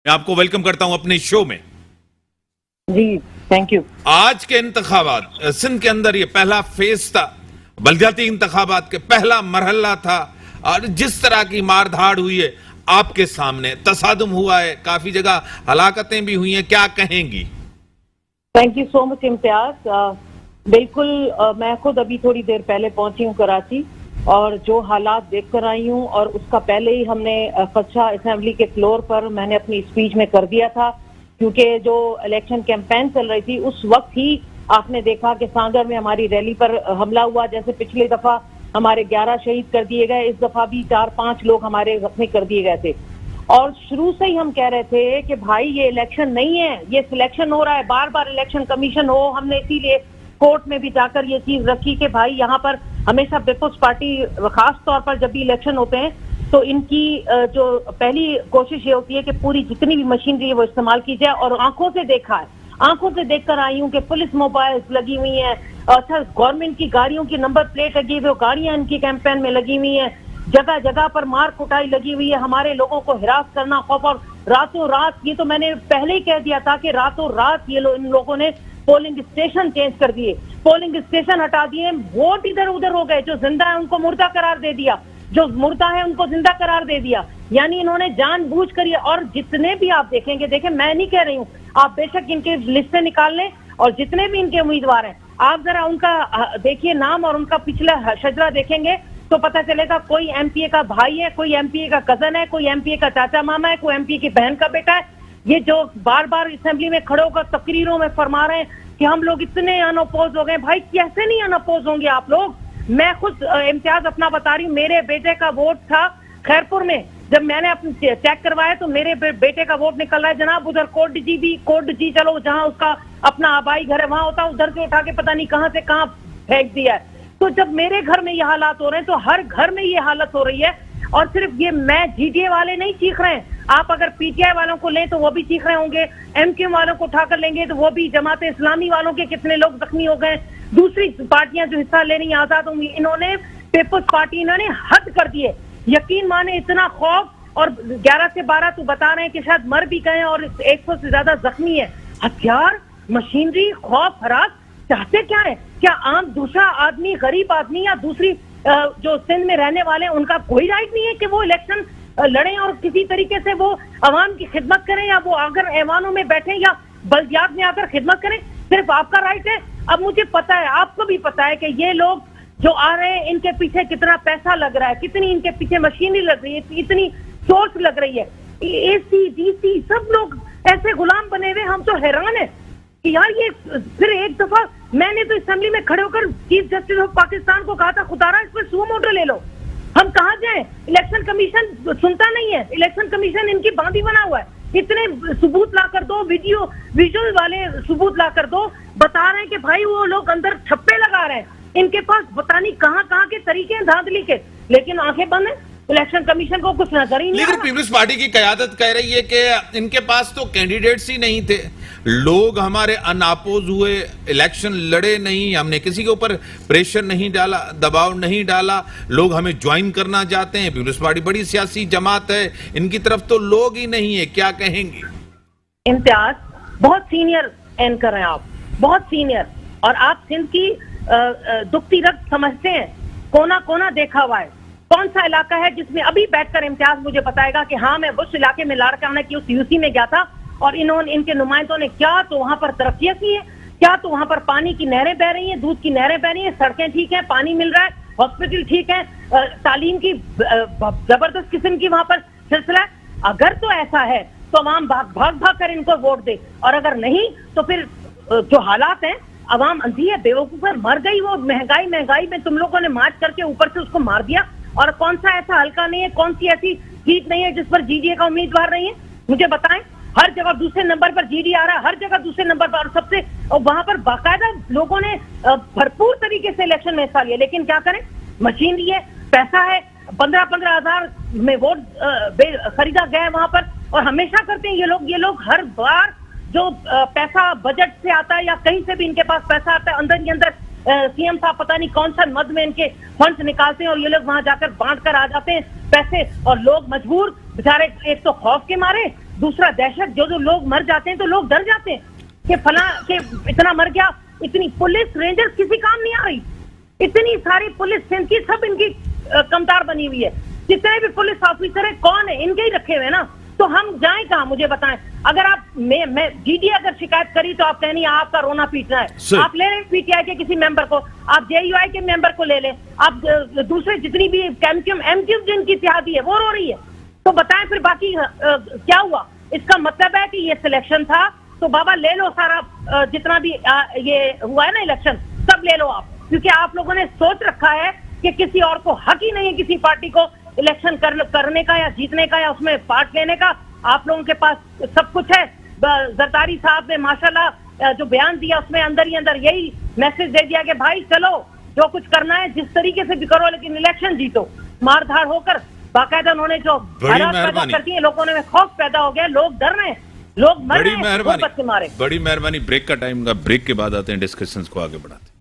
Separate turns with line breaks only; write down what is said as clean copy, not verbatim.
मैं आपको वेलकम करता हूं अपने शो में।
जी थैंक यू।
आज के इंतखाबात सिंध के अंदर ये पहला फेज था, बलदियाती इंतखाबात के पहला मरहला था, और जिस तरह की मारधाड़ हुई है आपके सामने, तसादुम हुआ है, काफी जगह हलाकतें भी हुई हैं, क्या कहेंगी?
Thank you so much Imtiaz. बिल्कुल मैं खुद अभी थोड़ी देर पहले पहुंची हूँ कराची, और जो हालात देख कर आई हूँ, और उसका पहले ही हमने खदशा असेंबली के फ्लोर पर मैंने अपनी स्पीच में कर दिया था, क्योंकि जो इलेक्शन कैंपेन चल रही थी उस वक्त ही आपने देखा कि सांगर में हमारी रैली पर हमला हुआ। जैसे पिछली दफा हमारे 11 शहीद कर दिए गए, इस दफा भी 4-5 लोग हमारे जख्मी कर दिए गए थे। और शुरू से ही हम कह रहे थे कि भाई ये इलेक्शन नहीं है, ये सिलेक्शन हो रहा है, बार बार इलेक्शन कमीशन हो। हमने इसीलिए कोर्ट में भी जाकर ये चीज रखी कि भाई यहाँ पर हमेशा पीपल्स पार्टी, खास तौर पर जब भी इलेक्शन होते हैं तो इनकी जो पहली कोशिश ये होती है कि पूरी जितनी भी मशीनरी है वो इस्तेमाल की जाए। और आंखों से देखा है, आंखों से देखकर आई हूँ कि पुलिस मोबाइल्स लगी हुई हैं, अच्छा गवर्नमेंट की गाड़ियों की नंबर प्लेट लगी हुई, गाड़ियां इनकी कैंपेन में लगी हुई हैं, जगह जगह पर मार कुटाई लगी हुई है, हमारे लोगों को हिरास करना, खौफ। और रातों रात, ये तो मैंने पहले ही कह दिया था कि रातों रात इन लोगों ने पोलिंग स्टेशन चेंज कर दिए, पोलिंग स्टेशन हटा दिए, वोट इधर उधर हो गए। जो जिंदा है उनको मुर्दा करार दे दिया, जो मुर्दा है उनको जिंदा करार दे दिया। यानी इन्होंने जानबूझकर ये, और जितने भी आप देखेंगे, देखें मैं नहीं कह रही हूँ, आप बेशक इनके लिस्टें निकाल लें, और जितने भी इनके उम्मीदवार हैं आप जरा उनका देखिए नाम, और उनका पिछला शजरा देखेंगे तो पता चलेगा कोई एमपीए का भाई है, कोई एमपीए का कजन है, कोई एमपीए का चाचा मामा है, कोई एमपीए की बहन का बेटा है। ये जो बार बार असेंबली में खड़े होकर तकरीरों में फरमा रहे हैं कि हम लोग इतने अनअपोज हो गए, भाई कैसे नहीं अनअपोज होंगे आप लोग? मैं खुद इम्तियाज अपना बता रही हूँ, मेरे बेटे का वोट था खैरपुर में, जब मैंने अपने चेक करवाया तो मेरे बेटे का वोट निकल रहा है जनाब उधर कोट जी, चलो जहां उसका अपना आबाई घर है वहां होता, उधर से उठा के पता नहीं कहां से कहां फेंक दिया है। तो जब मेरे घर में ये हालात हो रहे हैं तो हर घर में ये हालत हो रही है। और सिर्फ ये मैं जीडीए वाले नहीं चीख रहे हैं, आप अगर पीटीआई वालों को लें तो वो भी चीख रहे होंगे, एमक्यू वालों को उठाकर लेंगे तो वो भी, जमात इस्लामी वालों के कितने लोग जख्मी हो गए, दूसरी पार्टियां जो हिस्सा ले रही हैं आजाद होंगी, इन्होंने पीपल्स पार्टी इन्होंने हद कर दिए। यकीन माने इतना खौफ, और 11 से 12 तो बता रहे हैं कि शायद मर भी गए और 100 से ज्यादा जख्मी है। हथियार, मशीनरी, खौफ, हरास, चाहते क्या है? क्या आम दूसरा आदमी, गरीब आदमी, या दूसरी जो सिंध में रहने वाले हैं उनका कोई राइट नहीं है कि वो इलेक्शन लड़ें और किसी तरीके से वो अवाम की खिदमत करें, या वो अगर ऐवानों में बैठे या बल्दियात में आकर खिदमत करें? सिर्फ आपका राइट है। अब मुझे पता है, आपको भी पता है कि ये लोग जो आ रहे हैं इनके पीछे कितना पैसा लग रहा है, कितनी इनके पीछे मशीनरी लग रही है, इतनी सोर्स लग रही है, एसी डीसी सब लोग ऐसे गुलाम बने हुए। हम तो हैरान है कि यार ये फिर एक दफा मैंने तो असेंबली में खड़े होकर चीफ जस्टिस ऑफ पाकिस्तान को कहा था, खुदारा इस पर सुमो मोटो ले लो, हम कहाँ जाएं? इलेक्शन कमीशन सुनता नहीं है, इलेक्शन कमीशन इनकी बांधी बना हुआ है। इतने सबूत ला कर दो, विजुअल वाले सबूत ला कर दो, बता रहे हैं कि भाई वो लोग अंदर छप्पे लगा रहे हैं, इनके पास पता नहीं कहाँ कहाँ के तरीके हैं धांधली के, लेकिन आंखें बंद है, इलेक्शन कमीशन को कुछ नजर ही नहीं।
लेकिन पीपल्स पार्टी की क़यादत कह रही है कि इनके पास तो कैंडिडेट्स ही नहीं थे, लोग हमारे अनअपोज हुए, इलेक्शन लड़े नहीं, हमने किसी के ऊपर प्रेशर नहीं डाला, दबाव नहीं डाला, लोग हमें ज्वाइन करना चाहते हैं। पीपल्स पार्टी बड़ी सियासी जमात है, इनकी तरफ तो लोग ही नहीं है, क्या कहेंगे?
इम्तियाज बहुत सीनियर एंकर हैं आप, बहुत सीनियर, और आप सिंध की दुखती रक्त समझते हैं, कोना कोना देखा हुआ है। कौन सा इलाका है जिसमें अभी बैठकर इम्तियाज मुझे बताएगा कि हाँ मैं बुश इलाके में लाड़काना की उस यूसी में गया था और इनके नुमाइंदों ने क्या तो वहां पर तरक्कियां की है, क्या तो वहां पर पानी की नहरें बह रही हैं, दूध की नहरें बह रही हैं, सड़कें ठीक हैं, पानी मिल रहा है, हॉस्पिटल ठीक है, तालीम की जबरदस्त किस्म की वहां पर सिलसिला है। अगर तो ऐसा है तो आवाम भाग भाग कर इनको वोट दे, और अगर नहीं तो फिर जो हालात हैं, अवाम अंधी है, बेवकूफ है, मर गई वो महंगाई में तुम लोगों ने मार्च करके ऊपर से उसको मार दिया। और कौन सा ऐसा हल्का नहीं है, कौन सी ऐसी सीट नहीं है जिस पर जीडीए का उम्मीदवार नहीं है? मुझे बताएं। हर जगह दूसरे नंबर पर जीडीए आ रहा है, हर जगह दूसरे नंबर पर, और वहां पर बाकायदा लोगों ने भरपूर तरीके से इलेक्शन में हिस्सा लिया। लेकिन क्या करें, मशीनरी है, पैसा है, 15-15 हजार में वोट खरीदा गया है वहां पर। और हमेशा करते हैं ये लोग हर बार जो पैसा बजट से आता है या कहीं से भी इनके पास पैसा आता है, अंदर ही अंदर सीएम साहब पता नहीं कौन सा मद में इनके फंड्स निकालते हैं और ये लोग वहां जाकर बांट कर आ जाते हैं पैसे, और लोग मजबूर बेचारे, एक तो खौफ के मारे, दूसरा दहशत, जो लोग मर जाते हैं तो लोग डर जाते हैं कि फला के इतना मर गया, इतनी पुलिस रेंजर्स किसी काम नहीं आ रही, इतनी सारी पुलिस सिंध की सब इनकी कमतार बनी हुई है, जितने भी पुलिस ऑफिसर है कौन है, इनके ही रखे हुए ना, तो हम जाएं कहां, मुझे बताएं। अगर आप मैं जीडी अगर शिकायत करी तो आप कहनी आपका रोना पीटना है, आप ले लें पीटीआई के किसी मेंबर को, आप जेयूआई के मेंबर को ले लें, आप दूसरे जितनी भी एमक्यू जिनकी इत्तेहादी है वो रो रही है, तो बताएं फिर बाकी क्या हुआ। इसका मतलब है कि ये सिलेक्शन था, तो बाबा ले लो सारा जितना भी ये हुआ है ना इलेक्शन, सब ले लो आप, क्योंकि आप लोगों ने सोच रखा है कि किसी और को हक ही नहीं है किसी पार्टी को इलेक्शन करने का या जीतने का या उसमें पार्ट लेने का। आप लोगों के पास सब कुछ है। जरदारी साहब ने माशाल्लाह जो बयान दिया उसमें अंदर ही अंदर यही मैसेज दे दिया कि भाई चलो जो कुछ करना है जिस तरीके से भी करो, लेकिन इलेक्शन जीतो। मारधाड़ होकर बाकायदा उन्होंने जो हालात पैदा कर दिए, लोगों में खौफ पैदा हो गया, लोग डर रहे हैं, लोग मर रहे हैं, बच्चे मारे।
बड़ी मेहरबानी। ब्रेक का टाइम का, ब्रेक के बाद आते हैं, डिस्कशंस को आगे बढ़ाते हैं।